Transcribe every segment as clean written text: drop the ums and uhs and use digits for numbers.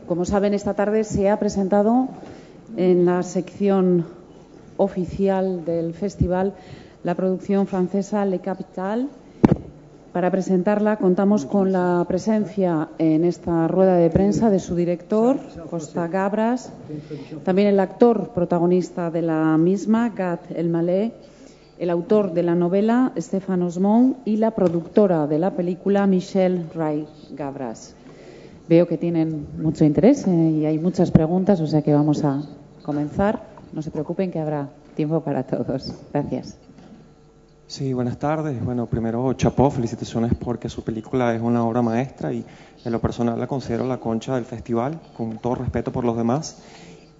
como saben, esta tarde se ha presentado en la sección oficial del festival la producción francesa Le Capital. Para presentarla contamos con la presencia en esta rueda de prensa de su director, Costa Gabras, también el actor protagonista de la misma, Gad Elmaleh, el autor de la novela, Stéphane Osmond, y la productora de la película, Michelle Ray-Gabras. Veo que tienen mucho interés y hay muchas preguntas, o sea que vamos a comenzar. No se preocupen que habrá tiempo para todos. Gracias. Sí, buenas tardes. Bueno, primero, chapó, felicitaciones porque su película es una obra maestra y en lo personal la considero la concha del festival, con todo respeto por los demás.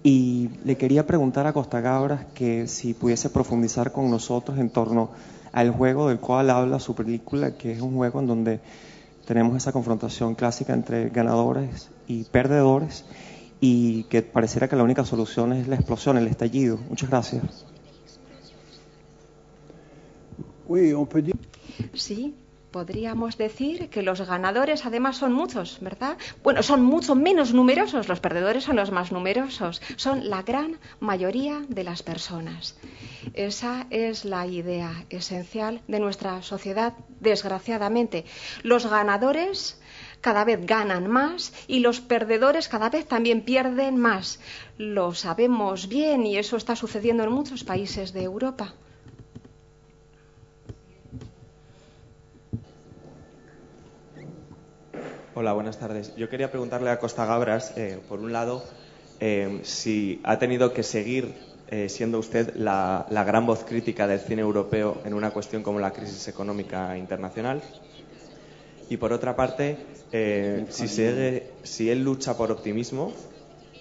Y le quería preguntar a Costa Gabras que si pudiese profundizar con nosotros en torno al juego del cual habla su película, que es un juego en donde tenemos esa confrontación clásica entre ganadores y perdedores y que pareciera que la única solución es la explosión, el estallido. Muchas gracias. Sí, podríamos decir que los ganadores además son muchos, ¿verdad? Bueno, son mucho menos numerosos, los perdedores son los más numerosos, son la gran mayoría de las personas. Esa es la idea esencial de nuestra sociedad, desgraciadamente. Los ganadores cada vez ganan más y los perdedores cada vez también pierden más. Lo sabemos bien y eso está sucediendo en muchos países de Europa. Hola, buenas tardes. Yo quería preguntarle a Costa Gabras, por un lado, si ha tenido que seguir siendo usted la gran voz crítica del cine europeo en una cuestión como la crisis económica internacional. Y por otra parte, si él lucha por optimismo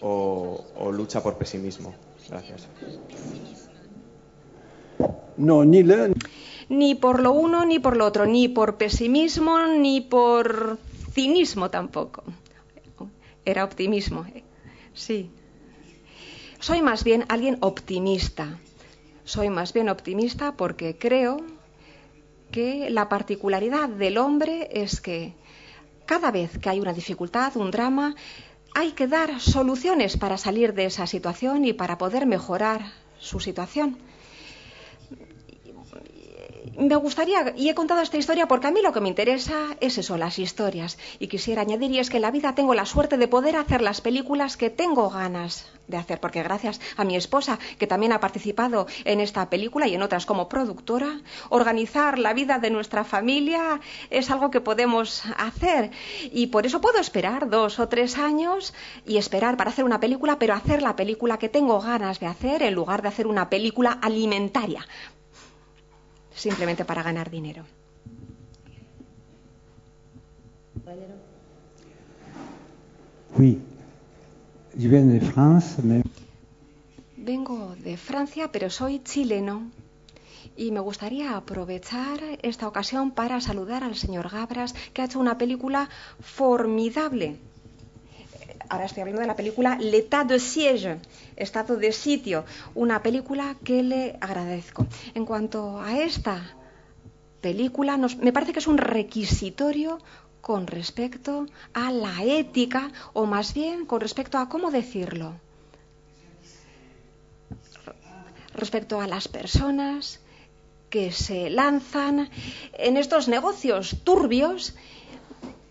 o lucha por pesimismo. Gracias. No, ni por lo uno ni por lo otro, ni por pesimismo ni por cinismo tampoco. Era optimismo, sí. Soy más bien alguien optimista. Soy más bien optimista porque creo que la particularidad del hombre es que cada vez que hay una dificultad, un drama, hay que dar soluciones para salir de esa situación y para poder mejorar su situación. Me gustaría, y he contado esta historia porque a mí lo que me interesa es eso, las historias. Y quisiera añadir, y es que en la vida tengo la suerte de poder hacer las películas que tengo ganas de hacer, porque gracias a mi esposa, que también ha participado en esta película y en otras como productora, organizar la vida de nuestra familia es algo que podemos hacer. Y por eso puedo esperar 2 o 3 años y esperar para hacer una película, pero hacer la película que tengo ganas de hacer en lugar de hacer una película alimentaria, simplemente para ganar dinero. Oui. Je viens de France, mais... Vengo de Francia, pero soy chileno. Y me gustaría aprovechar esta ocasión para saludar al señor Gabras, que ha hecho una película formidable. Ahora estoy hablando de la película L'État de Siège, estado de sitio, una película que le agradezco. En cuanto a esta película, me parece que es un requisitorio con respecto a la ética, o más bien con respecto a, ¿cómo decirlo?, respecto a las personas que se lanzan en estos negocios turbios.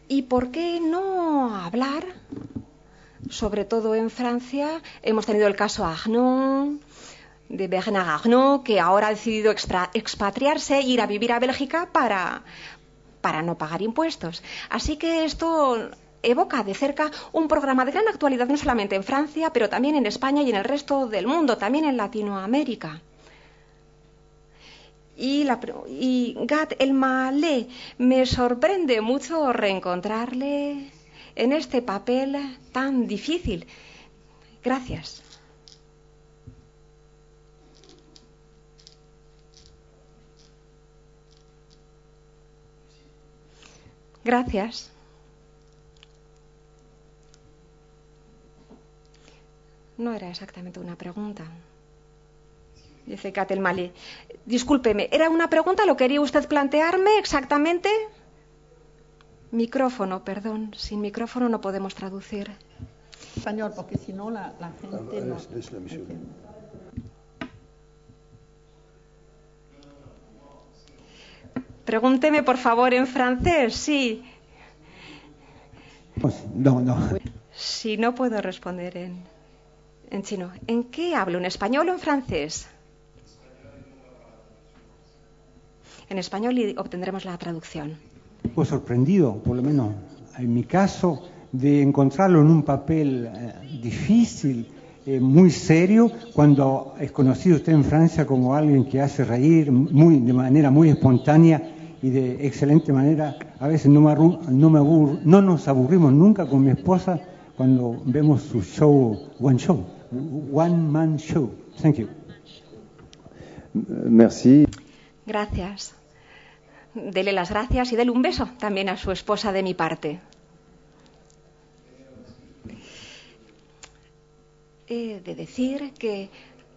¿Y por qué no hablar? Sobre todo en Francia hemos tenido el caso Arnault, de Bernard Arnault, que ahora ha decidido expatriarse e ir a vivir a Bélgica para no pagar impuestos. Así que esto evoca de cerca un programa de gran actualidad, no solamente en Francia, pero también en España y en el resto del mundo, también en Latinoamérica. Y Gad Elmaleh, me sorprende mucho reencontrarle en este papel tan difícil. Gracias. Gracias. No era exactamente una pregunta. Dice Gad Elmaleh. Discúlpeme, ¿era una pregunta? ¿Lo quería usted plantearme exactamente? Micrófono, perdón. Sin micrófono no podemos traducir. Español, porque si no la gente no entiende. Pregúnteme, por favor, en francés, sí. No, no. Sí, no puedo responder en chino. ¿En qué hablo? ¿En español o en francés? En español y obtendremos la traducción. Pues sorprendido, por lo menos en mi caso, de encontrarlo en un papel difícil, muy serio, cuando es conocido usted en Francia como alguien que hace reír de manera muy espontánea y de excelente manera. A veces no nos aburrimos nunca con mi esposa cuando vemos su show, one man show. Thank you. Merci. Gracias. Dele las gracias y dele un beso también a su esposa de mi parte. He de decir que,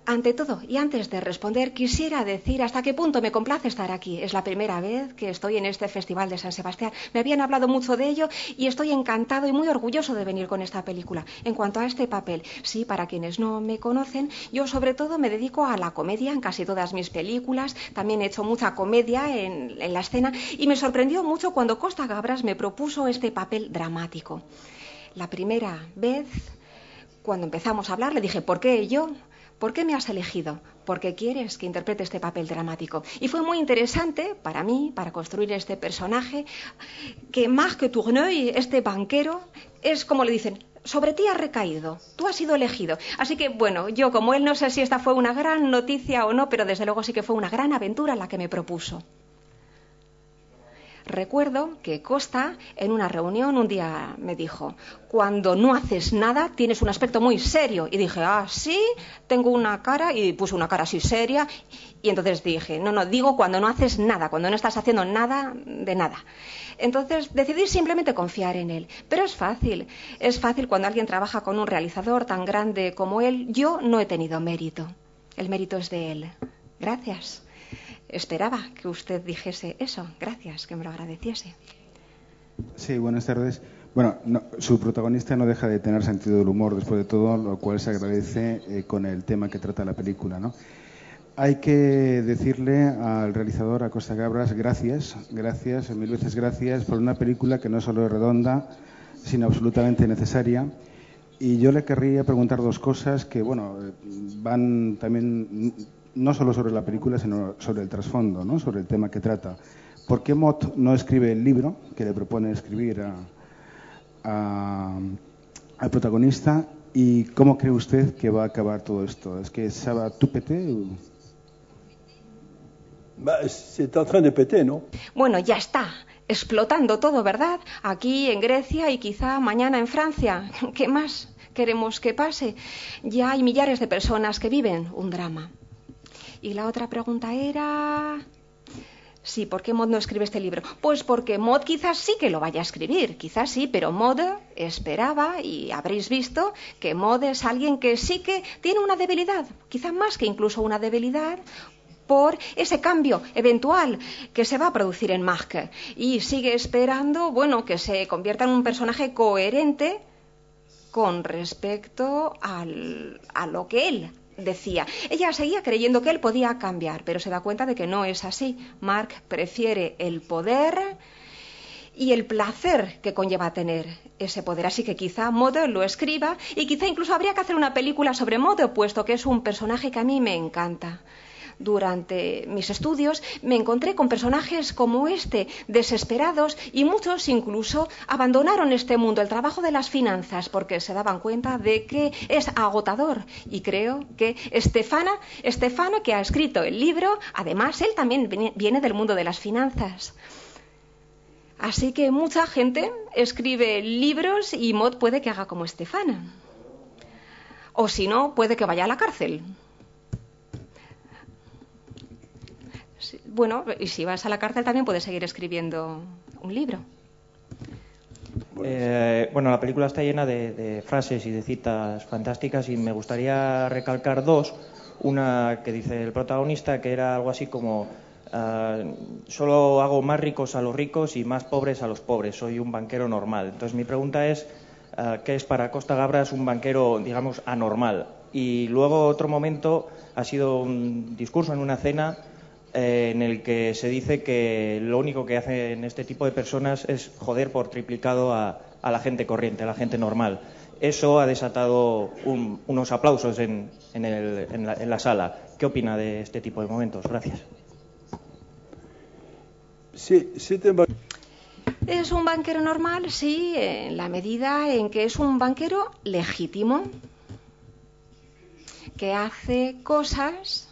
ante todo, y antes de responder, quisiera decir hasta qué punto me complace estar aquí. Es la primera vez que estoy en este Festival de San Sebastián. Me habían hablado mucho de ello y estoy encantado y muy orgulloso de venir con esta película. En cuanto a este papel, sí, para quienes no me conocen, yo sobre todo me dedico a la comedia en casi todas mis películas. También he hecho mucha comedia en la escena y me sorprendió mucho cuando Costa Gabras me propuso este papel dramático. La primera vez, cuando empezamos a hablar, le dije, ¿por qué yo? ¿Por qué me has elegido? ¿Por qué quieres que interprete este papel dramático? Y fue muy interesante para mí, para construir este personaje, que Marc Tourneuil, este banquero, es como le dicen, sobre ti ha recaído, tú has sido elegido. Así que, bueno, yo como él no sé si esta fue una gran noticia o no, pero desde luego sí que fue una gran aventura la que me propuso. Recuerdo que Costa, en una reunión, un día me dijo, cuando no haces nada tienes un aspecto muy serio. Y dije, sí, tengo una cara, y puse una cara así seria. Y entonces dije, no, digo cuando no haces nada, cuando no estás haciendo nada de nada. Entonces decidí simplemente confiar en él. Pero es fácil cuando alguien trabaja con un realizador tan grande como él. Yo no he tenido mérito, el mérito es de él. Gracias. Esperaba que usted dijese eso. Gracias, que me lo agradeciese. Sí, buenas tardes. Bueno, su protagonista no deja de tener sentido del humor, después de todo, lo cual se agradece con el tema que trata la película, ¿no? Hay que decirle al realizador, a Costa Gabras, gracias, mil veces gracias, por una película que no solo es redonda, sino absolutamente necesaria. Y yo le querría preguntar dos cosas que, bueno, van también no solo sobre la película, sino sobre el trasfondo, ¿no? Sobre el tema que trata. ¿Por qué Mott no escribe el libro que le propone escribir al protagonista? ¿Y cómo cree usted que va a acabar todo esto? ¿Es que ça va tout péter? C'est en train de péter, ¿no? Bueno, ya está. Explotando todo, ¿verdad? Aquí en Grecia y quizá mañana en Francia. ¿Qué más queremos que pase? Ya hay millares de personas que viven un drama. Y la otra pregunta era... Sí, ¿por qué Mott no escribe este libro? Pues porque Mott quizás sí que lo vaya a escribir, quizás sí, pero Mott esperaba, y habréis visto, que Mott es alguien que sí que tiene una debilidad, quizás más que incluso una debilidad, por ese cambio eventual que se va a producir en Marc. Y sigue esperando, bueno, que se convierta en un personaje coherente con respecto a lo que él decía. Ella seguía creyendo que él podía cambiar, pero se da cuenta de que no es así. Marc prefiere el poder y el placer que conlleva tener ese poder. Así que quizá Mott lo escriba y quizá incluso habría que hacer una película sobre Mott, puesto que es un personaje que a mí me encanta. Durante mis estudios me encontré con personajes como este, desesperados, y muchos incluso abandonaron este mundo, el trabajo de las finanzas, porque se daban cuenta de que es agotador. Y creo que Stefano, que ha escrito el libro, además él también viene del mundo de las finanzas. Así que mucha gente escribe libros y Mott puede que haga como Stefano. O si no, puede que vaya a la cárcel. Bueno, y si vas a la cárcel también puedes seguir escribiendo un libro. Bueno, la película está llena de frases y de citas fantásticas y me gustaría recalcar dos. Una que dice el protagonista, que era algo así como solo hago más ricos a los ricos y más pobres a los pobres, soy un banquero normal. Entonces mi pregunta es, que es para Costa Gabras un banquero, digamos, anormal. Y luego otro momento ha sido un discurso en una cena en el que se dice que lo único que hacen este tipo de personas es joder por triplicado a la gente corriente, a la gente normal. Eso ha desatado unos aplausos en la sala. ¿Qué opina de este tipo de momentos? Gracias. Sí, ¿Es un banquero normal? Sí, en la medida en que es un banquero legítimo, que hace cosas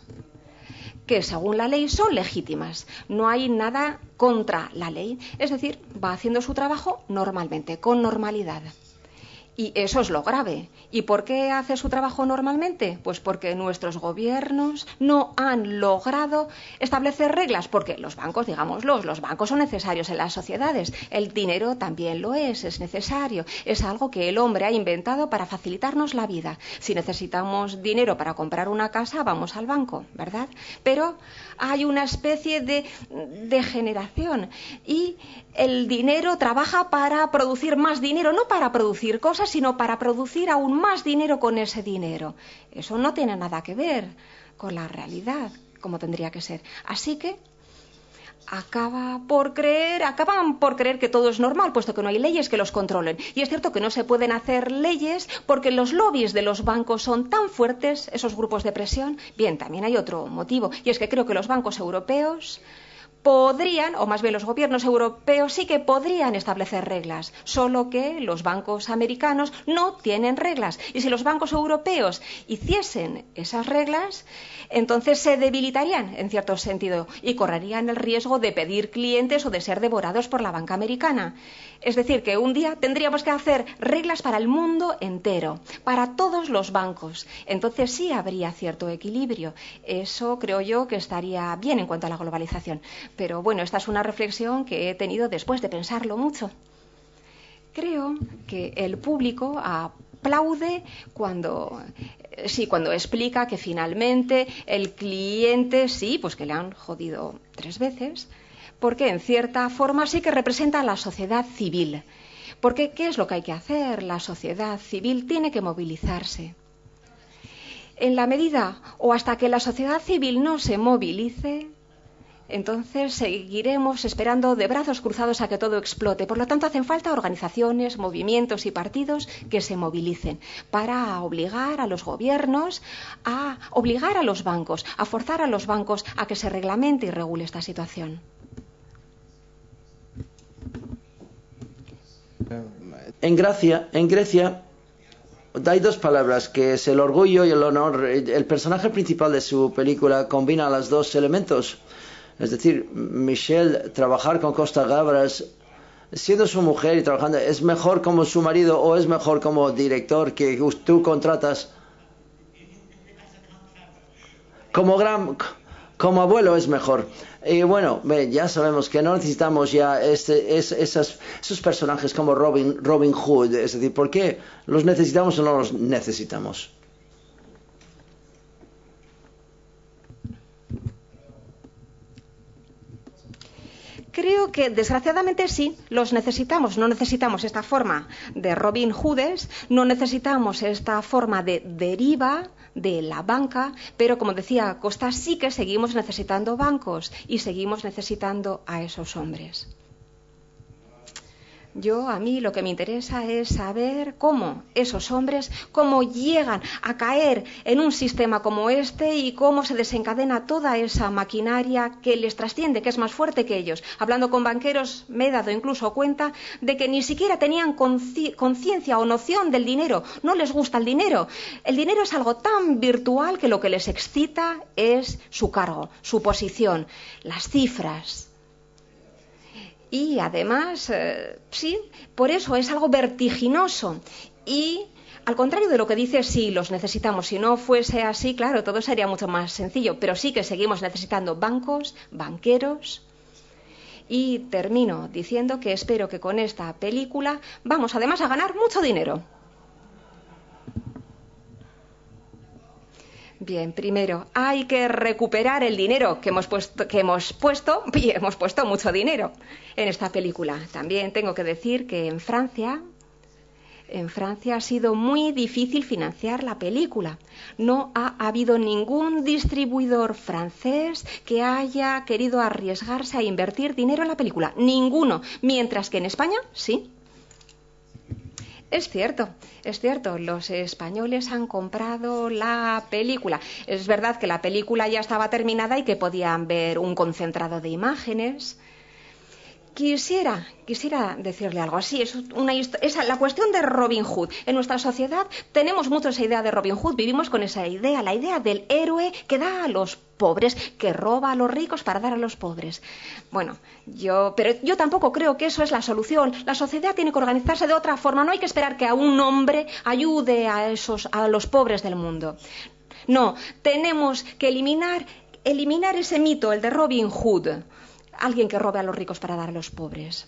que según la ley son legítimas. No hay nada contra la ley. Es decir, va haciendo su trabajo normalmente, con normalidad. Y eso es lo grave. ¿Y por qué hace su trabajo normalmente? Pues porque nuestros gobiernos no han logrado establecer reglas, porque los bancos, digámoslo, los bancos son necesarios en las sociedades. El dinero también lo es necesario. Es algo que el hombre ha inventado para facilitarnos la vida. Si necesitamos dinero para comprar una casa, vamos al banco, ¿verdad? Pero hay una especie de degeneración y el dinero trabaja para producir más dinero, no para producir cosas, sino para producir aún más dinero con ese dinero. Eso no tiene nada que ver con la realidad, como tendría que ser. Así que acaban por creer que todo es normal, puesto que no hay leyes que los controlen. Y es cierto que no se pueden hacer leyes porque los lobbies de los bancos son tan fuertes, esos grupos de presión. Bien, también hay otro motivo, y es que creo que los bancos europeos podrían, o más bien los gobiernos europeos sí que podrían establecer reglas, solo que los bancos americanos no tienen reglas. Y si los bancos europeos hiciesen esas reglas, entonces se debilitarían en cierto sentido y correrían el riesgo de pedir clientes o de ser devorados por la banca americana. Es decir, que un día tendríamos que hacer reglas para el mundo entero, para todos los bancos. Entonces sí habría cierto equilibrio. Eso creo yo que estaría bien en cuanto a la globalización. Pero bueno, esta es una reflexión que he tenido después de pensarlo mucho. Creo que el público aplaude cuando explica que finalmente el cliente sí, pues que le han jodido 3 veces, porque en cierta forma sí que representa a la sociedad civil. Porque ¿qué es lo que hay que hacer? La sociedad civil tiene que movilizarse. En la medida o hasta que la sociedad civil no se movilice, entonces seguiremos esperando de brazos cruzados a que todo explote. Por lo tanto, hacen falta organizaciones, movimientos y partidos que se movilicen para obligar a los gobiernos, a obligar a los bancos, a forzar a los bancos a que se reglamente y regule esta situación. En Grecia hay 2 palabras, que es el orgullo y el honor. El personaje principal de su película combina los 2 elementos. Es decir, Michelle, trabajar con Costa Gabras, siendo su mujer y trabajando, ¿es mejor como su marido o es mejor como director que tú contratas? Como abuelo es mejor. Y bueno, ya sabemos que no necesitamos ya esos personajes como Robin Hood. Es decir, ¿por qué los necesitamos o no los necesitamos? Creo que desgraciadamente sí, los necesitamos. No necesitamos esta forma de Robin Hoodes, no necesitamos esta forma de deriva de la banca, pero como decía Costa, sí que seguimos necesitando bancos y seguimos necesitando a esos hombres. A mí lo que me interesa es saber cómo esos hombres, cómo llegan a caer en un sistema como este y cómo se desencadena toda esa maquinaria que les trasciende, que es más fuerte que ellos. Hablando con banqueros me he dado incluso cuenta de que ni siquiera tenían conciencia o noción del dinero. No les gusta el dinero. El dinero es algo tan virtual que lo que les excita es su cargo, su posición, las cifras. Y además, sí, por eso es algo vertiginoso. Y al contrario de lo que dice, sí, los necesitamos. Si no fuese así, claro, todo sería mucho más sencillo. Pero sí que seguimos necesitando bancos, banqueros. Y termino diciendo que espero que con esta película vamos además a ganar mucho dinero. Bien, primero, hay que recuperar el dinero que hemos puesto y hemos puesto mucho dinero en esta película. También tengo que decir que en Francia En Francia ha sido muy difícil financiar la película. No ha habido ningún distribuidor francés que haya querido arriesgarse a invertir dinero en la película. Ninguno. Mientras que en España, sí. Es cierto, los españoles han comprado la película. Es verdad que la película ya estaba terminada y que podían ver un concentrado de imágenes. Quisiera decirle algo así. Es la cuestión de Robin Hood. En nuestra sociedad tenemos mucho esa idea de Robin Hood. Vivimos con esa idea, la idea del héroe que da a los pobres, que roba a los ricos para dar a los pobres. Bueno, pero yo tampoco creo que eso es la solución. La sociedad tiene que organizarse de otra forma. No hay que esperar que a un hombre ayude a los pobres del mundo. No, tenemos que eliminar ese mito, el de Robin Hood. Alguien que robe a los ricos para dar a los pobres.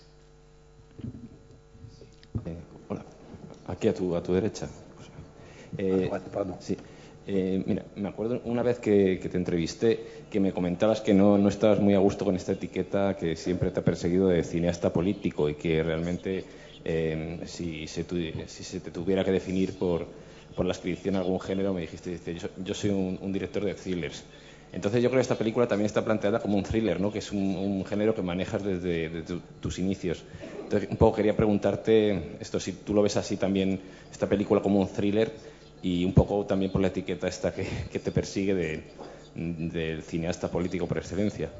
Hola, aquí a tu derecha. Pardon. Sí. Mira, me acuerdo una vez que te entrevisté que me comentabas que no estabas muy a gusto con esta etiqueta que siempre te ha perseguido de cineasta político y que realmente si se te tuviera que definir por la adscripción a algún género, me dijiste, yo soy un director de thrillers. Entonces yo creo que esta película también está planteada como un thriller, ¿no? Que es un género que manejas desde tus inicios. Entonces un poco quería preguntarte esto, si tú lo ves así también, esta película como un thriller, y un poco también por la etiqueta esta que te persigue del cineasta político por excelencia.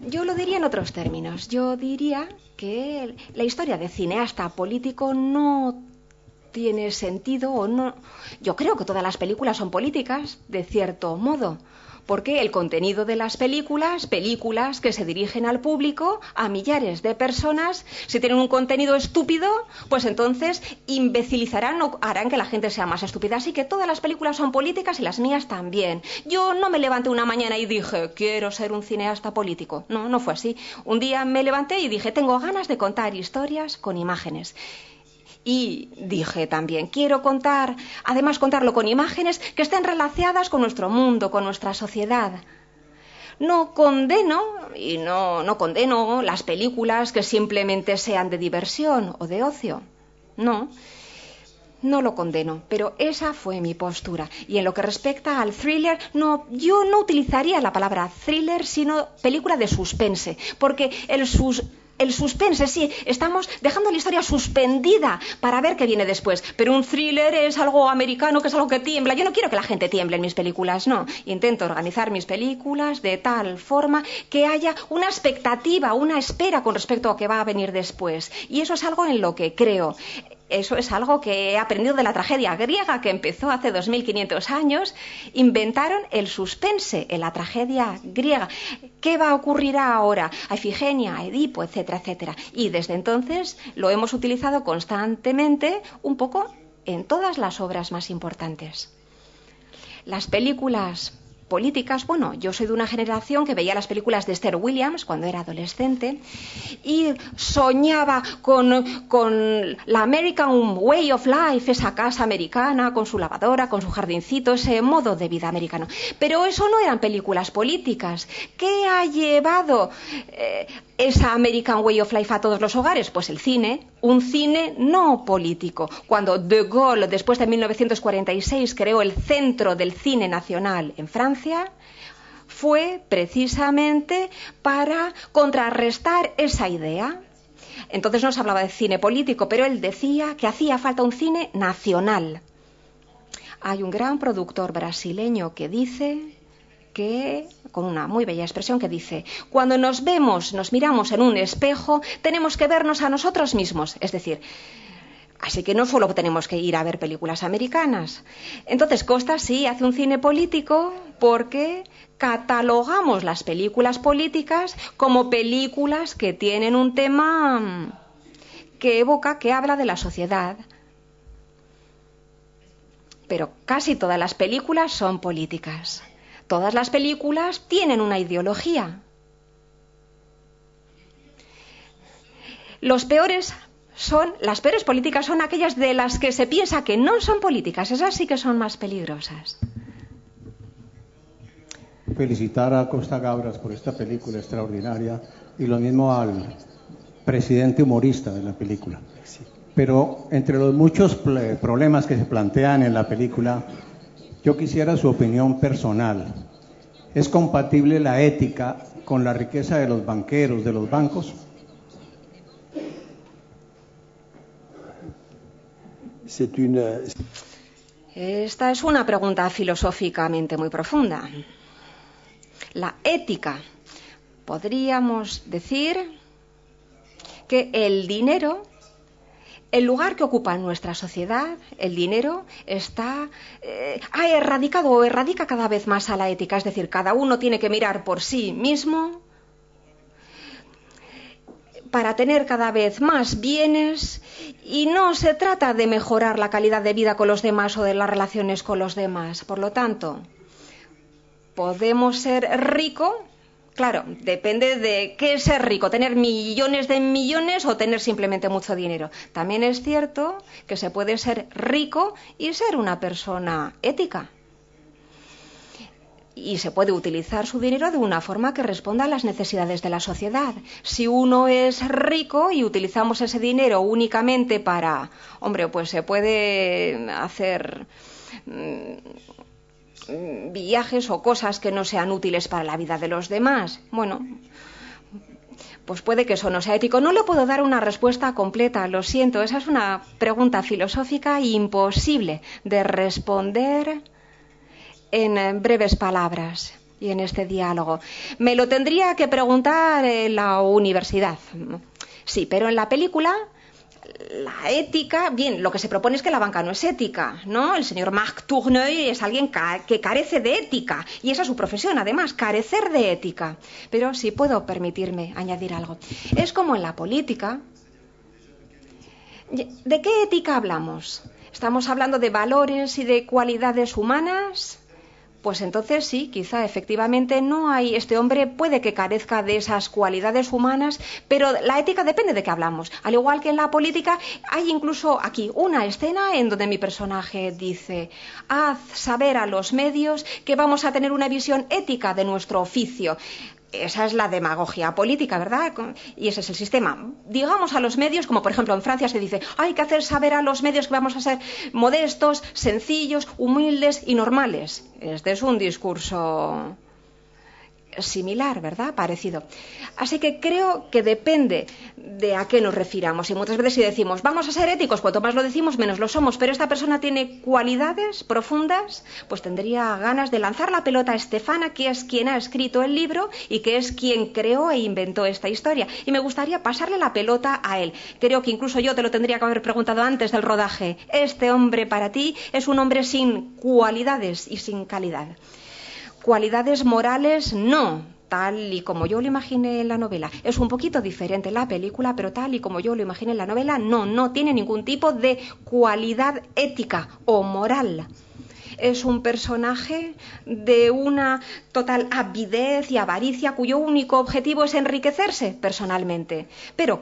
Yo lo diría en otros términos. Yo diría que la historia de cineasta político no tiene sentido o no. Yo creo que todas las películas son políticas, de cierto modo, porque el contenido de las películas que se dirigen al público, a millares de personas, si tienen un contenido estúpido, pues entonces imbecilizarán o harán que la gente sea más estúpida. Así que todas las películas son políticas y las mías también. Yo no me levanté una mañana y dije, quiero ser un cineasta político. No fue así. Un día me levanté y dije, tengo ganas de contar historias con imágenes. Y dije también, quiero contarlo con imágenes que estén relacionadas con nuestro mundo, con nuestra sociedad. No condeno las películas que simplemente sean de diversión o de ocio. No lo condeno, pero esa fue mi postura. Y en lo que respecta al thriller, yo no utilizaría la palabra thriller, sino película de suspense, porque el suspense, sí, estamos dejando la historia suspendida para ver qué viene después. Pero un thriller es algo americano, que es algo que tiembla. Yo no quiero que la gente tiemble en mis películas, no. Intento organizar mis películas de tal forma que haya una expectativa, una espera con respecto a qué va a venir después. Y eso es algo en lo que creo. Eso es algo que he aprendido de la tragedia griega que empezó hace 2500 años. Inventaron el suspense en la tragedia griega. ¿Qué va a ocurrir ahora? A Ifigenia, a Edipo, etcétera, etcétera. Y desde entonces lo hemos utilizado constantemente, un poco en todas las obras más importantes. Las películas políticas, bueno, yo soy de una generación que veía las películas de Esther Williams cuando era adolescente y soñaba con la American Way of Life, esa casa americana con su lavadora, con su jardincito, ese modo de vida americano. Pero eso no eran películas políticas. ¿Qué ha llevado esa American Way of Life a todos los hogares? Pues el cine, un cine no político. Cuando De Gaulle, después de 1946, creó el Centro del Cine Nacional en Francia, fue precisamente para contrarrestar esa idea. Entonces no se hablaba de cine político, pero él decía que hacía falta un cine nacional. Hay un gran productor brasileño que dice con una muy bella expresión, que dice: cuando nos miramos en un espejo, tenemos que vernos a nosotros mismos. Es decir, así que no solo tenemos que ir a ver películas americanas. Entonces Costa sí hace un cine político porque catalogamos las películas políticas como películas que tienen un tema que evoca, que habla de la sociedad. Pero casi todas las películas son políticas. Todas las películas tienen una ideología. Las peores políticas son aquellas de las que se piensa que no son políticas. Esas sí que son más peligrosas. felicitar a Costa Gabras por esta película extraordinaria y lo mismo al presidente humorista de la película. Pero entre los muchos problemas que se plantean en la película, yo quisiera su opinión personal. ¿Es compatible la ética con la riqueza de los banqueros, de los bancos? Esta es una pregunta filosóficamente muy profunda. La ética, podríamos decir que el dinero, el lugar que ocupa en nuestra sociedad, el dinero ha erradicado o erradica cada vez más a la ética. Es decir, cada uno tiene que mirar por sí mismo para tener cada vez más bienes, y no se trata de mejorar la calidad de vida con los demás o de las relaciones con los demás. Por lo tanto, podemos ser ricos, claro, depende de qué es ser rico, tener millones de millones o tener simplemente mucho dinero. También es cierto que se puede ser rico y ser una persona ética. Y se puede utilizar su dinero de una forma que responda a las necesidades de la sociedad. Si uno es rico y utilizamos ese dinero únicamente para, pues se puede hacer viajes o cosas que no sean útiles para la vida de los demás. Pues puede que eso no sea ético. No le puedo dar una respuesta completa, lo siento. Esa es una pregunta filosófica imposible de responder en breves palabras y en este diálogo. Me lo tendría que preguntar en la universidad. Sí, pero en la película, la ética, bien, lo que se propone es que la banca no es ética, ¿no? El señor Marc Tourneuil es alguien que carece de ética, y esa es su profesión, además, carecer de ética. Pero si puedo permitirme añadir algo. Es como en la política. ¿De qué ética hablamos? ¿Estamos hablando de valores y de cualidades humanas? Pues entonces sí, quizá efectivamente no hay, este hombre puede que carezca de esas cualidades humanas, pero la ética depende de qué hablamos. Al igual que en la política, hay incluso aquí una escena en donde mi personaje dice: haz saber a los medios que vamos a tener una visión ética de nuestro oficio. Esa es la demagogia política, ¿verdad? Y ese es el sistema. Digamos a los medios, como por ejemplo en Francia se dice, hay que hacer saber a los medios que vamos a ser modestos, sencillos, humildes y normales. Este es un discurso similar, ¿verdad? Parecido. Así que creo que depende de a qué nos refiramos. Y muchas veces si decimos, vamos a ser éticos, cuanto más lo decimos, menos lo somos. Pero esta persona tiene cualidades profundas, pues tendría ganas de lanzar la pelota a Estefana, que es quien ha escrito el libro y que es quien creó e inventó esta historia. Y me gustaría pasarle la pelota a él. Creo que incluso yo te lo tendría que haber preguntado antes del rodaje. Este hombre para ti es un hombre sin cualidades y sin calidad. Cualidades morales no, tal y como yo lo imaginé en la novela. Es un poquito diferente la película, pero tal y como yo lo imaginé en la novela, no tiene ningún tipo de cualidad ética o moral. Es un personaje de una total avidez y avaricia cuyo único objetivo es enriquecerse personalmente. Pero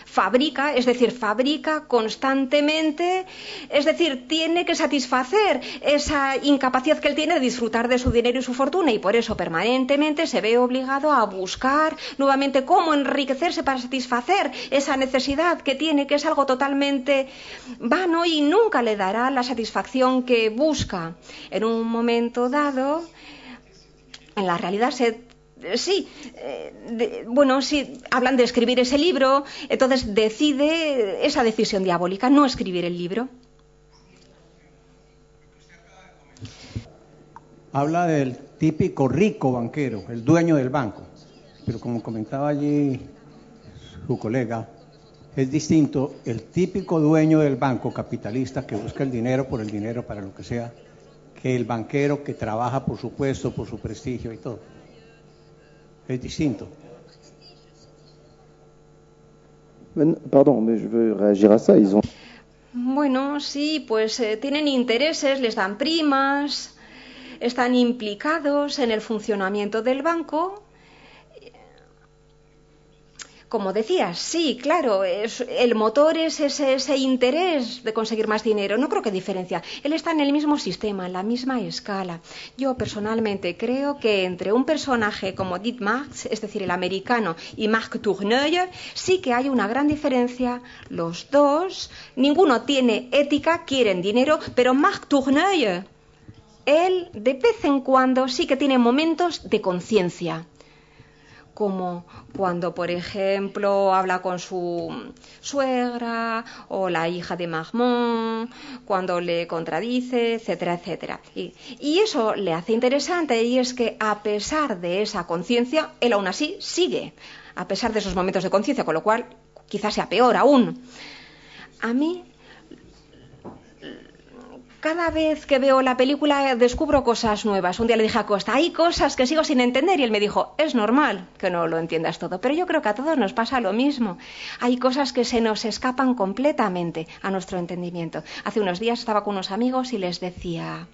fabrica constantemente, es decir, tiene que satisfacer esa incapacidad que él tiene de disfrutar de su dinero y su fortuna, y por eso permanentemente se ve obligado a buscar nuevamente cómo enriquecerse para satisfacer esa necesidad que tiene, que es algo totalmente vano y nunca le dará la satisfacción que busca. En un momento dado, en la realidad hablan de escribir ese libro, entonces decide esa decisión diabólica, no escribir el libro. Habla del típico rico banquero, el dueño del banco, pero como comentaba allí su colega, es distinto el típico dueño del banco capitalista que busca el dinero por el dinero para lo que sea, que el banquero que trabaja por su puesto, por su prestigio y todo. Es distinto. Pardon, mais je veux réagir à ça. Bueno, sí, pues tienen intereses, les dan primas, están implicados en el funcionamiento del banco. Como decías, sí, claro, el motor es ese interés de conseguir más dinero. No creo que diferencia. Él está en el mismo sistema, en la misma escala. Yo personalmente creo que entre un personaje como Dick Marx, es decir, el americano, y Marc Tourneur, sí que hay una gran diferencia. Los dos, ninguno tiene ética, quieren dinero, pero Marc Tourneur, él de vez en cuando sí que tiene momentos de conciencia. Como cuando, por ejemplo, habla con su suegra o la hija de Marmont, cuando le contradice, etcétera, etcétera. Y eso le hace interesante, y es que a pesar de esa conciencia, él aún así sigue, a pesar de esos momentos de conciencia, con lo cual quizás sea peor aún. A mí, cada vez que veo la película descubro cosas nuevas. Un día le dije a Costa, hay cosas que sigo sin entender, y él me dijo, es normal que no lo entiendas todo, pero yo creo que a todos nos pasa lo mismo. Hay cosas que se nos escapan completamente a nuestro entendimiento. Hace unos días estaba con unos amigos y les decía,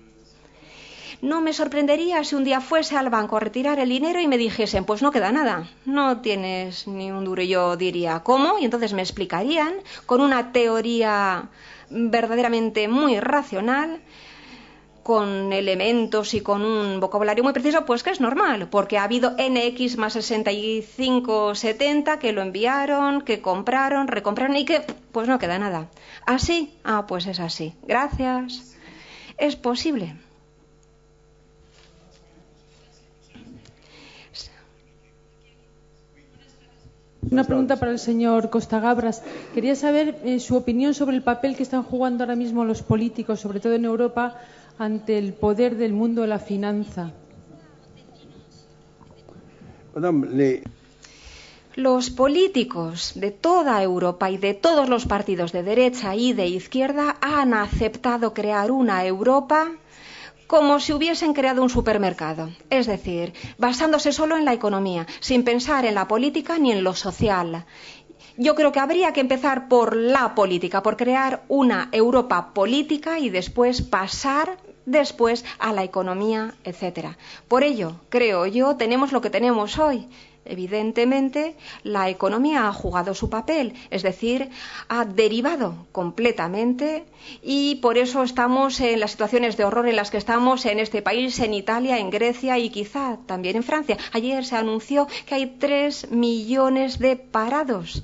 no me sorprendería si un día fuese al banco a retirar el dinero y me dijesen, pues no queda nada, no tienes ni un duro. Y yo diría, ¿cómo? Y entonces me explicarían con una teoría verdaderamente muy racional, con elementos y con un vocabulario muy preciso, pues que es normal, porque ha habido NX más 65, 70 que lo enviaron, que compraron, recompraron y que pues no queda nada. ¿Así? Ah, pues es así. Gracias. Es posible. Una pregunta para el señor Costa Gabras. Quería saber su opinión sobre el papel que están jugando ahora mismo los políticos, sobre todo en Europa, ante el poder del mundo de la finanza. Los políticos de toda Europa y de todos los partidos de derecha y de izquierda han aceptado crear una Europa como si hubiesen creado un supermercado, es decir, basándose solo en la economía, sin pensar en la política ni en lo social. Yo creo que habría que empezar por la política, por crear una Europa política y después pasar a la economía, etcétera. Por ello, creo yo, tenemos lo que tenemos hoy. Evidentemente, la economía ha jugado su papel, es decir, ha derivado completamente, y por eso estamos en las situaciones de horror en las que estamos en este país, en Italia, en Grecia y quizá también en Francia. Ayer se anunció que hay 3 millones de parados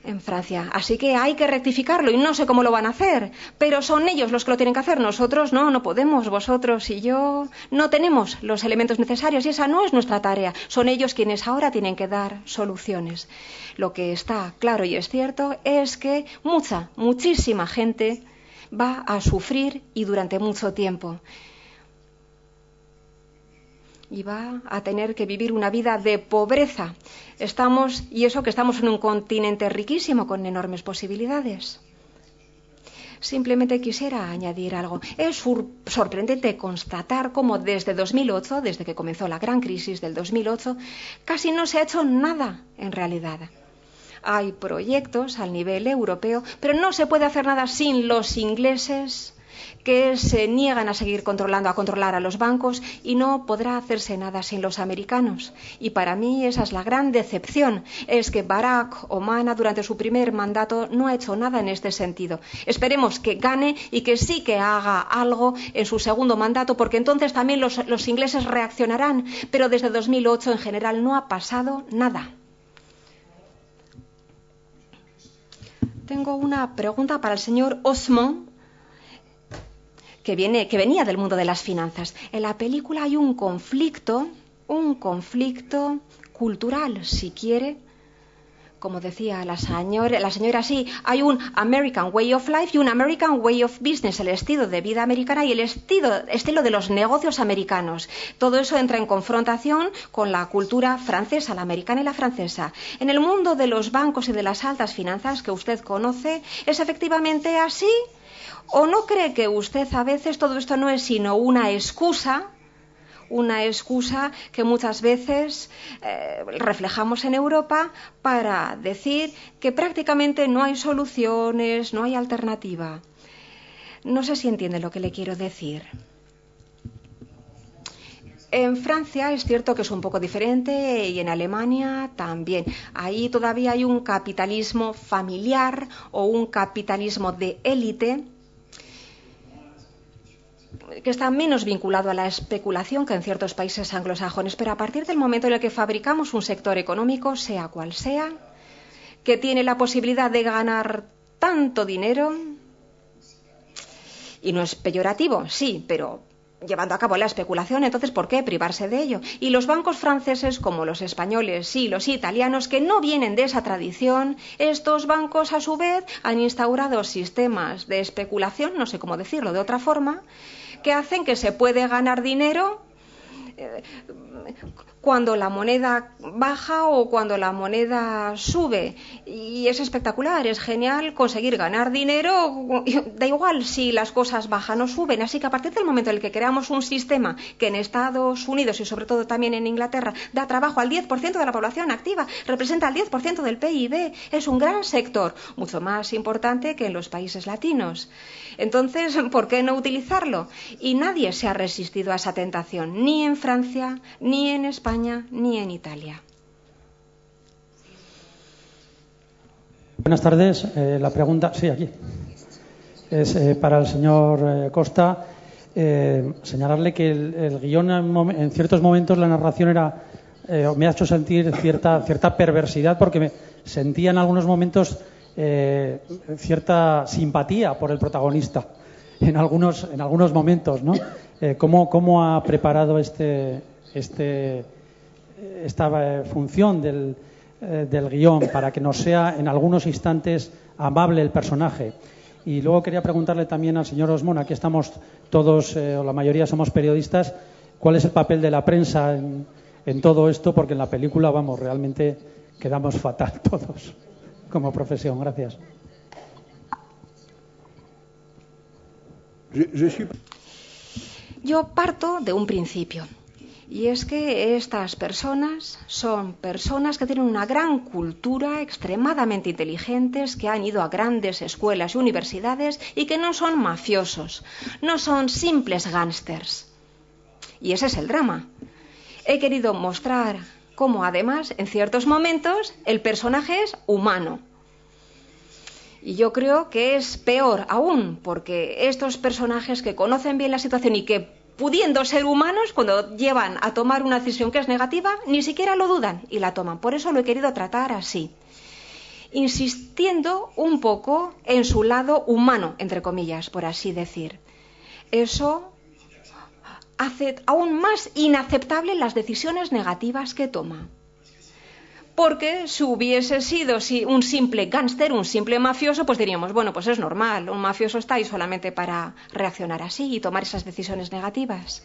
en Francia, así que hay que rectificarlo y no sé cómo lo van a hacer, pero son ellos los que lo tienen que hacer. Nosotros no podemos, vosotros y yo no tenemos los elementos necesarios y esa no es nuestra tarea. Son ellos quienes ahora tienen que dar soluciones. Lo que está claro y es cierto es que muchísima gente va a sufrir y durante mucho tiempo. Y va a tener que vivir una vida de pobreza. Y eso que estamos en un continente riquísimo con enormes posibilidades. Simplemente quisiera añadir algo. Es sorprendente constatar cómo desde 2008, desde que comenzó la gran crisis del 2008, casi no se ha hecho nada en realidad. Hay proyectos al nivel europeo, pero no se puede hacer nada sin los ingleses, que se niegan a seguir a controlar a los bancos, y no podrá hacerse nada sin los americanos. Y para mí esa es la gran decepción, es que Barack Obama durante su primer mandato no ha hecho nada en este sentido. Esperemos que gane y que sí que haga algo en su segundo mandato, porque entonces también los ingleses reaccionarán, pero desde 2008 en general no ha pasado nada. Tengo una pregunta para el señor Osmond, que venía del mundo de las finanzas. En la película hay un conflicto cultural, si quiere. Como decía la señora, sí, hay un American Way of Life y un American Way of Business, el estilo de vida americana y el estilo de los negocios americanos. Todo eso entra en confrontación con la cultura francesa, la americana y la francesa. En el mundo de los bancos y de las altas finanzas que usted conoce, ¿es efectivamente así? ¿O no cree que usted a veces todo esto no es sino una excusa que muchas veces reflejamos en Europa para decir que prácticamente no hay soluciones, no hay alternativa? No sé si entiende lo que le quiero decir. En Francia es cierto que es un poco diferente y en Alemania también. Ahí todavía hay un capitalismo familiar o un capitalismo de élite que está menos vinculado a la especulación que en ciertos países anglosajones. Pero a partir del momento en el que fabricamos un sector económico, sea cual sea, que tiene la posibilidad de ganar tanto dinero, y no es peyorativo, sí, pero llevando a cabo la especulación, entonces ¿por qué privarse de ello? Y los bancos franceses, como los españoles y los italianos, que no vienen de esa tradición, estos bancos a su vez han instaurado sistemas de especulación, no sé cómo decirlo de otra forma, que hacen que se puede ganar dinero cuando la moneda baja o cuando la moneda sube. Y es espectacular, es genial conseguir ganar dinero, da igual si las cosas bajan o suben. Así que a partir del momento en el que creamos un sistema que en Estados Unidos y sobre todo también en Inglaterra da trabajo al 10% de la población activa, representa el 10% del PIB, es un gran sector, mucho más importante que en los países latinos. Entonces, ¿por qué no utilizarlo? Y nadie se ha resistido a esa tentación, ni en Francia, ni en España, ni en Italia. Buenas tardes. La pregunta, sí, aquí, es para el señor Costa. Señalarle que el guión en ciertos momentos la narración era me ha hecho sentir cierta perversidad porque me sentía en algunos momentos cierta simpatía por el protagonista en algunos momentos, ¿no? ¿Cómo ha preparado esta función del guión para que nos sea en algunos instantes amable el personaje? Y luego quería preguntarle también al señor Osmona, que estamos todos, o la mayoría somos periodistas, ¿cuál es el papel de la prensa en todo esto? Porque en la película, vamos, realmente quedamos fatal todos como profesión. Gracias. Yo parto de un principio. Y es que estas personas son personas que tienen una gran cultura, extremadamente inteligentes, que han ido a grandes escuelas y universidades y que no son mafiosos, no son simples gángsters. Y ese es el drama. He querido mostrar cómo, además, en ciertos momentos, el personaje es humano. Y yo creo que es peor aún, porque estos personajes que conocen bien la situación y que pudiendo ser humanos, cuando llevan a tomar una decisión que es negativa, ni siquiera lo dudan y la toman. Por eso lo he querido tratar así, insistiendo un poco en su lado humano, entre comillas, por así decir. Eso hace aún más inaceptable las decisiones negativas que toma. Porque si hubiese sido un simple gángster, un simple mafioso, pues diríamos, bueno, pues es normal, un mafioso está ahí solamente para reaccionar así y tomar esas decisiones negativas.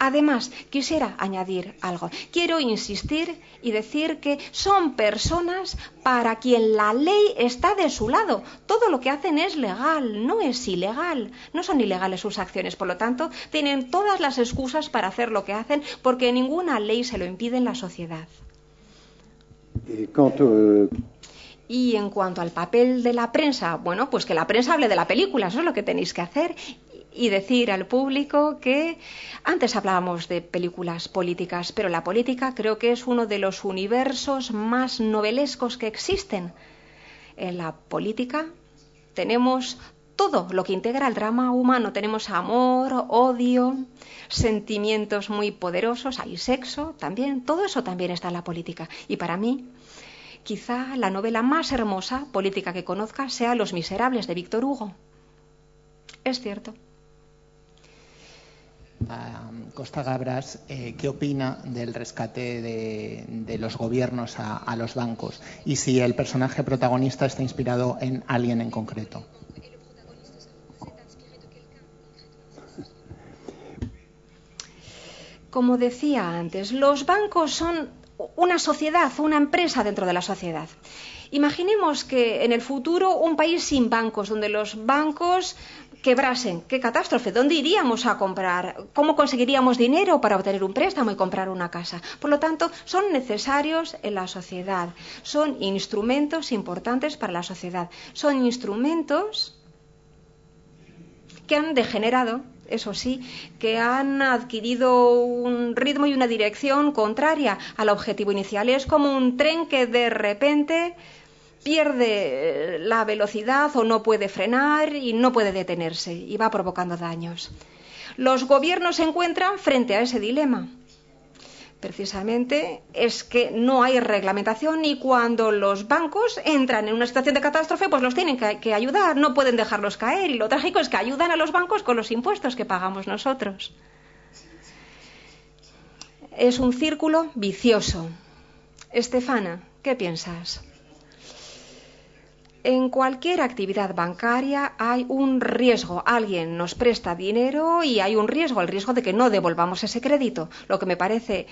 Además, quisiera añadir algo. Quiero insistir y decir que son personas para quien la ley está de su lado. Todo lo que hacen es legal, no es ilegal. No son ilegales sus acciones, por lo tanto, tienen todas las excusas para hacer lo que hacen porque ninguna ley se lo impide en la sociedad. Y en cuanto al papel de la prensa, bueno, pues que la prensa hable de la película, eso es lo que tenéis que hacer. Y decir al público que antes hablábamos de películas políticas, pero la política creo que es uno de los universos más novelescos que existen. En la política tenemos todo lo que integra el drama humano. Tenemos amor, odio, sentimientos muy poderosos, hay sexo también. Todo eso también está en la política. Y para mí, quizá la novela más hermosa política que conozca sea Los Miserables de Víctor Hugo. Es cierto. Costa Gabras, ¿qué opina del rescate de los gobiernos a los bancos? Y si el personaje protagonista está inspirado en alguien en concreto. Como decía antes, los bancos son una sociedad, una empresa dentro de la sociedad. Imaginemos que en el futuro un país sin bancos, donde los bancos quebrasen. ¡Qué catástrofe! ¿Dónde iríamos a comprar? ¿Cómo conseguiríamos dinero para obtener un préstamo y comprar una casa? Por lo tanto, son necesarios en la sociedad. Son instrumentos importantes para la sociedad. Son instrumentos que han degenerado eso sí, que han adquirido un ritmo y una dirección contraria al objetivo inicial. Es como un tren que de repente pierde la velocidad o no puede frenar y no puede detenerse y va provocando daños. Los gobiernos se encuentran frente a ese dilema. Precisamente es que no hay reglamentación y cuando los bancos entran en una situación de catástrofe, pues los tienen que ayudar, no pueden dejarlos caer. Y lo trágico es que ayudan a los bancos con los impuestos que pagamos nosotros. Es un círculo vicioso. Estefana, ¿qué piensas? En cualquier actividad bancaria hay un riesgo. Alguien nos presta dinero y hay un riesgo, el riesgo de que no devolvamos ese crédito. Lo que me parece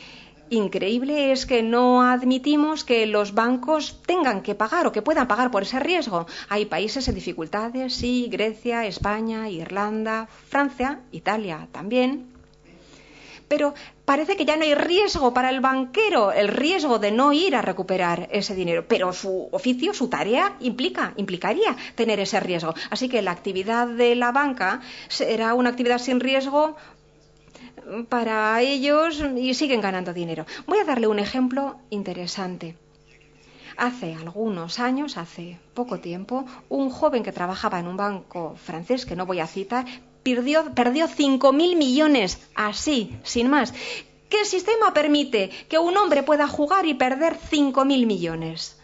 increíble es que no admitimos que los bancos tengan que pagar o que puedan pagar por ese riesgo. Hay países en dificultades, sí, Grecia, España, Irlanda, Francia, Italia también. Pero parece que ya no hay riesgo para el banquero, el riesgo de no ir a recuperar ese dinero. Pero su oficio, su tarea, implicaría tener ese riesgo. Así que la actividad de la banca será una actividad sin riesgo para ellos y siguen ganando dinero. Voy a darle un ejemplo interesante. Hace algunos años, hace poco tiempo, un joven que trabajaba en un banco francés, que no voy a citar, perdió 5.000 millones, así, sin más. ¿Qué sistema permite que un hombre pueda jugar y perder 5.000 millones?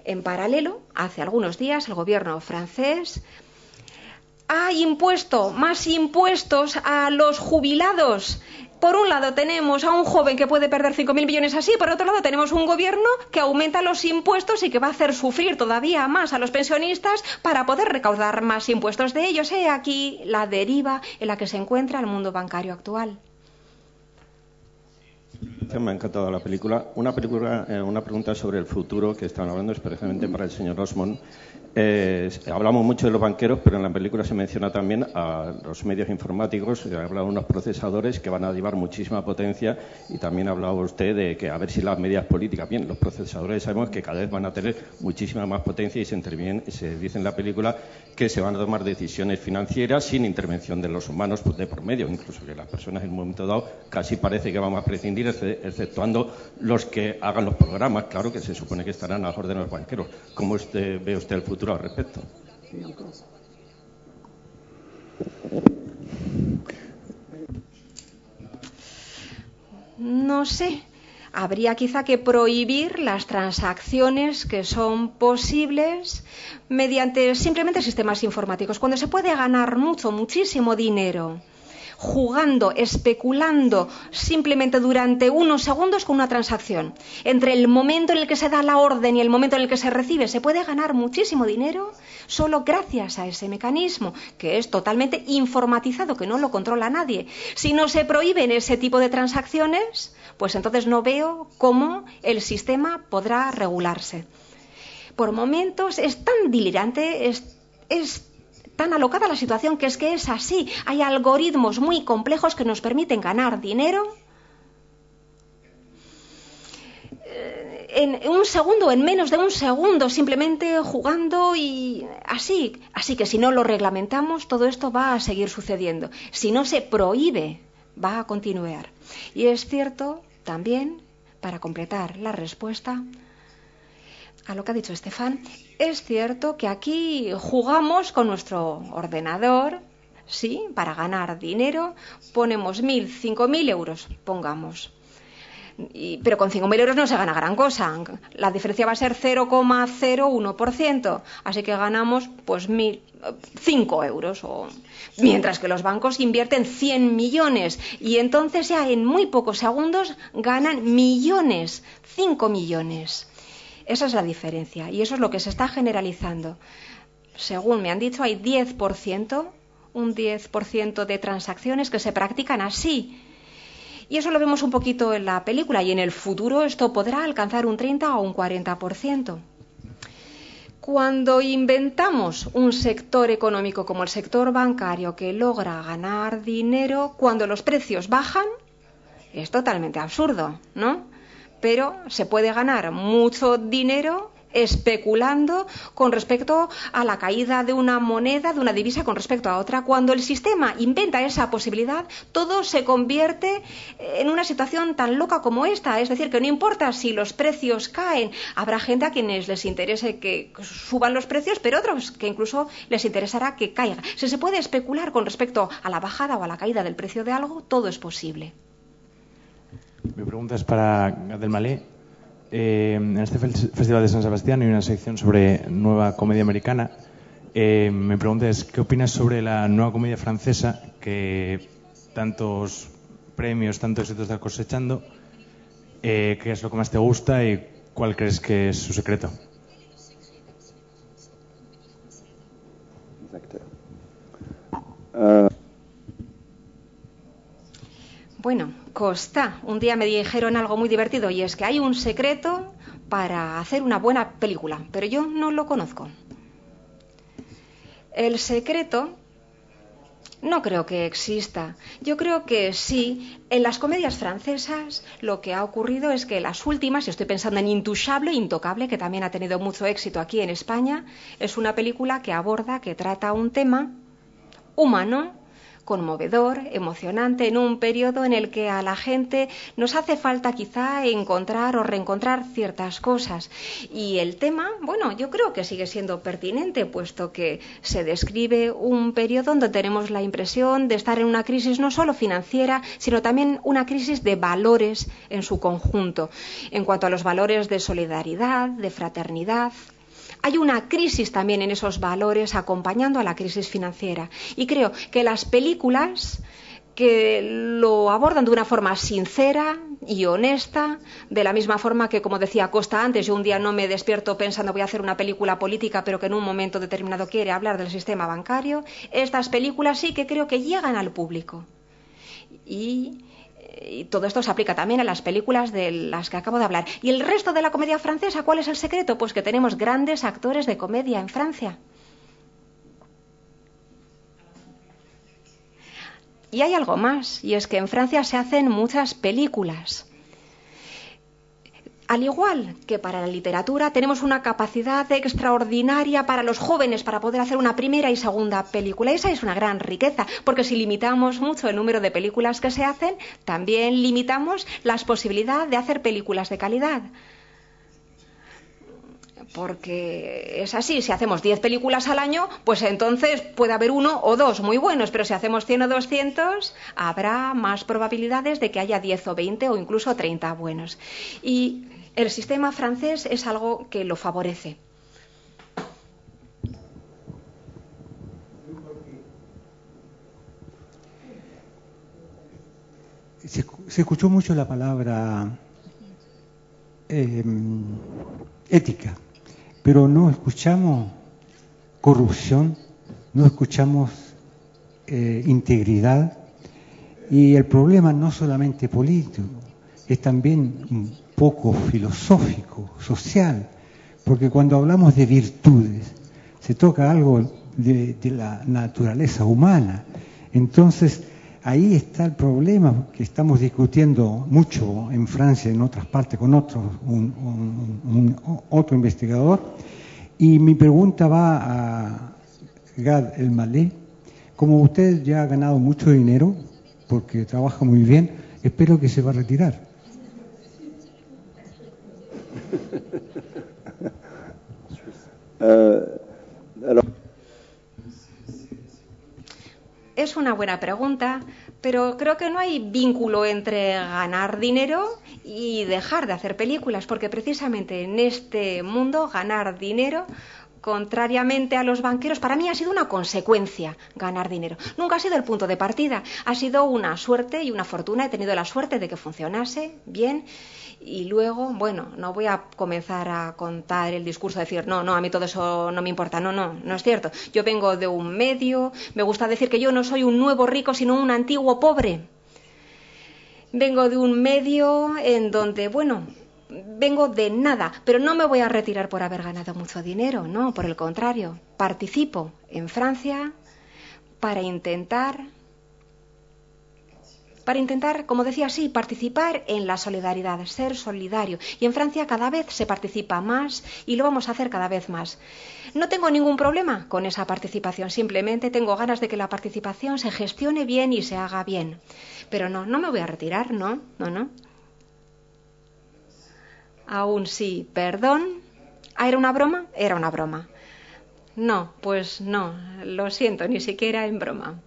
En paralelo, hace algunos días, el gobierno francés ha impuesto más impuestos a los jubilados. Por un lado tenemos a un joven que puede perder 5.000 millones así, por otro lado tenemos un gobierno que aumenta los impuestos y que va a hacer sufrir todavía más a los pensionistas para poder recaudar más impuestos de ellos. He aquí la deriva en la que se encuentra el mundo bancario actual. Me ha encantado la película. Una pregunta sobre el futuro que estaban hablando, especialmente para el señor Osmond. Hablamos mucho de los banqueros, pero en la película se menciona también a los medios informáticos. Ha hablado de unos procesadores que van a llevar muchísima potencia y también ha hablado usted de que a ver si las medidas políticas. Bien, los procesadores sabemos que cada vez van a tener muchísima más potencia y se dice en la película que se van a tomar decisiones financieras sin intervención de los humanos de por medio, incluso que las personas en un momento dado casi parece que vamos a prescindir, exceptuando los que hagan los programas, claro que se supone que estarán a las órdenes de los banqueros. ¿Cómo ve usted el futuro al respecto? No sé. Habría quizá que prohibir las transacciones que son posibles mediante simplemente sistemas informáticos. Cuando se puede ganar muchísimo dinero jugando, especulando simplemente durante unos segundos con una transacción. Entre el momento en el que se da la orden y el momento en el que se recibe se puede ganar muchísimo dinero solo gracias a ese mecanismo que es totalmente informatizado, que no lo controla nadie. Si no se prohíben ese tipo de transacciones, pues entonces no veo cómo el sistema podrá regularse. Por momentos es tan delirante, es tan alocada la situación que es así. Hay algoritmos muy complejos que nos permiten ganar dinero en un segundo, en menos de un segundo, simplemente jugando y así. Así que si no lo reglamentamos, todo esto va a seguir sucediendo. Si no se prohíbe, va a continuar. Y es cierto también, para completar la respuesta a lo que ha dicho Estefan, es cierto que aquí jugamos con nuestro ordenador, sí, para ganar dinero, ponemos 1.000, 5.000 euros, pongamos. Pero con 5.000 euros no se gana gran cosa. La diferencia va a ser 0,01%, así que ganamos pues 5 euros. Mientras que los bancos invierten 100 millones y entonces ya en muy pocos segundos ganan millones, 5 millones. Esa es la diferencia y eso es lo que se está generalizando. Según me han dicho, hay un 10% de transacciones que se practican así. Y eso lo vemos un poquito en la película y en el futuro esto podrá alcanzar un 30 o un 40%. Cuando inventamos un sector económico como el sector bancario que logra ganar dinero, cuando los precios bajan, es totalmente absurdo, ¿no? Pero se puede ganar mucho dinero especulando con respecto a la caída de una moneda, de una divisa con respecto a otra. Cuando el sistema inventa esa posibilidad, todo se convierte en una situación tan loca como esta. Es decir, que no importa si los precios caen, habrá gente a quienes les interese que suban los precios, pero otros que incluso les interesará que caiga. Si se puede especular con respecto a la bajada o a la caída del precio de algo, todo es posible. Mi pregunta es para Gad Elmaleh. En este Festival de San Sebastián hay una sección sobre nueva comedia americana. Mi pregunta es, ¿qué opinas sobre la nueva comedia francesa que tantos premios, tantos éxitos está cosechando? ¿Qué es lo que más te gusta y cuál crees que es su secreto? Bueno, Costa, un día me dijeron algo muy divertido y es que hay un secreto para hacer una buena película, pero yo no lo conozco. El secreto no creo que exista. Yo creo que sí. En las comedias francesas lo que ha ocurrido es que las últimas, y estoy pensando en Intocable, que también ha tenido mucho éxito aquí en España, es una película que aborda, que trata un tema humano, conmovedor, emocionante, en un periodo en el que a la gente nos hace falta quizá encontrar o reencontrar ciertas cosas. Y el tema, bueno, yo creo que sigue siendo pertinente, puesto que se describe un periodo donde tenemos la impresión de estar en una crisis no solo financiera, sino también una crisis de valores en su conjunto, en cuanto a los valores de solidaridad, de fraternidad. Hay una crisis también en esos valores acompañando a la crisis financiera. Y creo que las películas que lo abordan de una forma sincera y honesta, de la misma forma que, como decía Costa antes, yo un día no me despierto pensando voy a hacer una película política, pero que en un momento determinado quiere hablar del sistema bancario, estas películas sí que creo que llegan al público. Y todo esto se aplica también a las películas de las que acabo de hablar. ¿Y el resto de la comedia francesa cuál es el secreto? Pues que tenemos grandes actores de comedia en Francia. Y hay algo más, y es que en Francia se hacen muchas películas. Al igual que para la literatura, tenemos una capacidad extraordinaria para los jóvenes para poder hacer una primera y segunda película. Esa es una gran riqueza, porque si limitamos mucho el número de películas que se hacen, también limitamos las posibilidades de hacer películas de calidad. Porque es así, si hacemos 10 películas al año, pues entonces puede haber 1 o 2 muy buenos, pero si hacemos 100 o 200, habrá más probabilidades de que haya 10 o 20 o incluso 30 buenos. Y el sistema francés es algo que lo favorece. Se escuchó mucho la palabra ética, pero no escuchamos corrupción, no escuchamos integridad, y el problema no solamente político, es también un poco filosófico, social, porque cuando hablamos de virtudes se toca algo de la naturaleza humana. Entonces ahí está el problema que estamos discutiendo mucho en Francia, en otras partes, con otro investigador. Y mi pregunta va a Gad Elmaleh. Como usted ya ha ganado mucho dinero, porque trabaja muy bien, espero que se va a retirar. Es una buena pregunta, pero creo que no hay vínculo entre ganar dinero y dejar de hacer películas, porque precisamente en este mundo ganar dinero, contrariamente a los banqueros, para mí ha sido una consecuencia ganar dinero. Nunca ha sido el punto de partida, ha sido una suerte y una fortuna. He tenido la suerte de que funcionase bien. Y luego, bueno, no voy a comenzar a contar el discurso de decir, no, a mí todo eso no me importa. No es cierto. Yo vengo de un medio, me gusta decir que yo no soy un nuevo rico, sino un antiguo pobre. Vengo de un medio en donde, bueno, vengo de nada, pero no me voy a retirar por haber ganado mucho dinero, no, por el contrario. Participo en Francia para intentar para intentar, como decía, sí, participar en la solidaridad, ser solidario. Y en Francia cada vez se participa más y lo vamos a hacer cada vez más. No tengo ningún problema con esa participación, simplemente tengo ganas de que la participación se gestione bien y se haga bien. Pero no me voy a retirar, no. Aún sí, perdón. ¿Ah, era una broma? Era una broma. No, pues no, lo siento, ni siquiera en broma.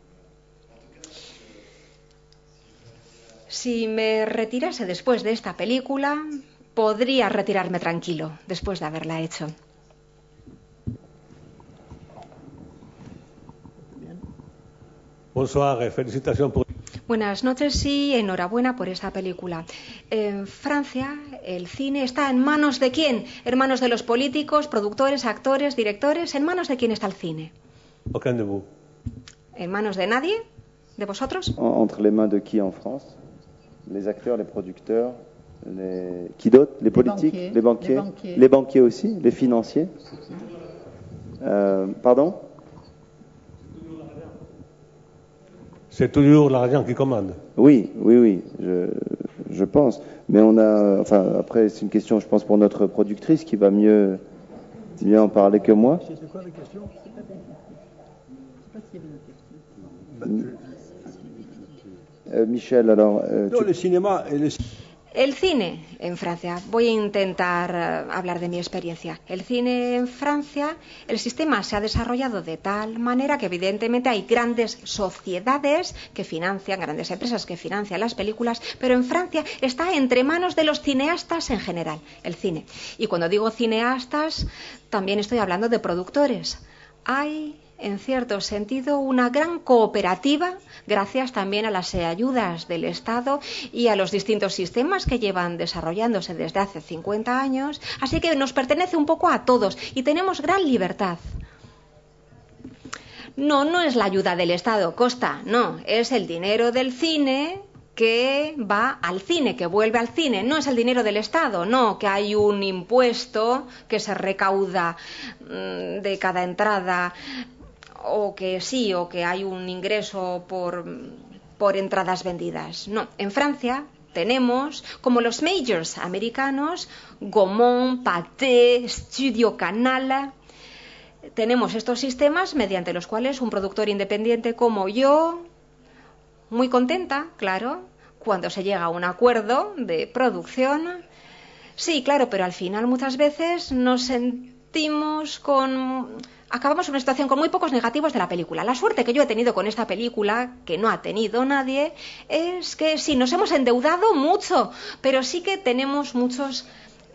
Si me retirase después de esta película, podría retirarme tranquilo, después de haberla hecho. Bonsoir, felicitaciones por... Buenas noches y enhorabuena por esta película. En Francia, el cine está en manos ¿de quién? ¿En manos de los políticos, productores, actores, directores? ¿En manos de quién está el cine? Aucun de vous. ¿En manos de nadie? ¿De vosotros? Entre les mains de qui en France? Les acteurs, les producteurs, qui d'autre? Les politiques, les banquiers, les banquiers aussi, les financiers. Pardon? C'est toujours l'argent qui commande. Oui, je pense. Mais après, c'est une question, je pense, pour notre productrice qui va mieux en parler que moi. C'est quoi la question? Je sais pas s'il y avait une question. Michel, alors... le cinéma et le... El cine en Francia. Voy a intentar hablar de mi experiencia. El cine en Francia, el sistema se ha desarrollado de tal manera que evidentemente hay grandes sociedades que financian, grandes empresas que financian las películas, pero en Francia está entre manos de los cineastas en general, el cine. Y cuando digo cineastas, también estoy hablando de productores. Hay, en cierto sentido, una gran cooperativa, gracias también a las ayudas del Estado y a los distintos sistemas que llevan desarrollándose desde hace 50 años. Así que nos pertenece un poco a todos y tenemos gran libertad. No es la ayuda del Estado, Costa, no, es el dinero del cine que va al cine, que vuelve al cine. No es el dinero del Estado, no, que hay un impuesto que se recauda de cada entrada, o que sí, o que hay un ingreso por entradas vendidas. No, en Francia tenemos, como los majors americanos, Gaumont, Pathé, Studio Canal. Tenemos estos sistemas mediante los cuales un productor independiente como yo, muy contenta, claro, cuando se llega a un acuerdo de producción. Sí, claro, pero al final muchas veces nos sentimos acabamos en una situación con muy pocos negativos de la película. La suerte que yo he tenido con esta película, que no ha tenido nadie, es que sí, nos hemos endeudado mucho, pero sí que tenemos muchos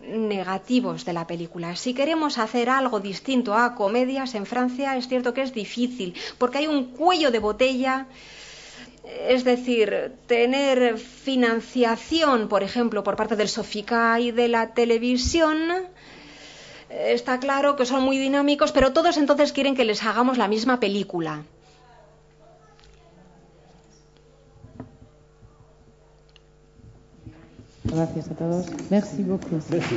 negativos de la película. Si queremos hacer algo distinto a comedias en Francia, es cierto que es difícil, porque hay un cuello de botella. Es decir, tener financiación, por ejemplo, por parte del Sofica y de la televisión. Está claro que son muy dinámicos, pero todos entonces quieren que les hagamos la misma película. Gracias a todos. Merci beaucoup. Merci.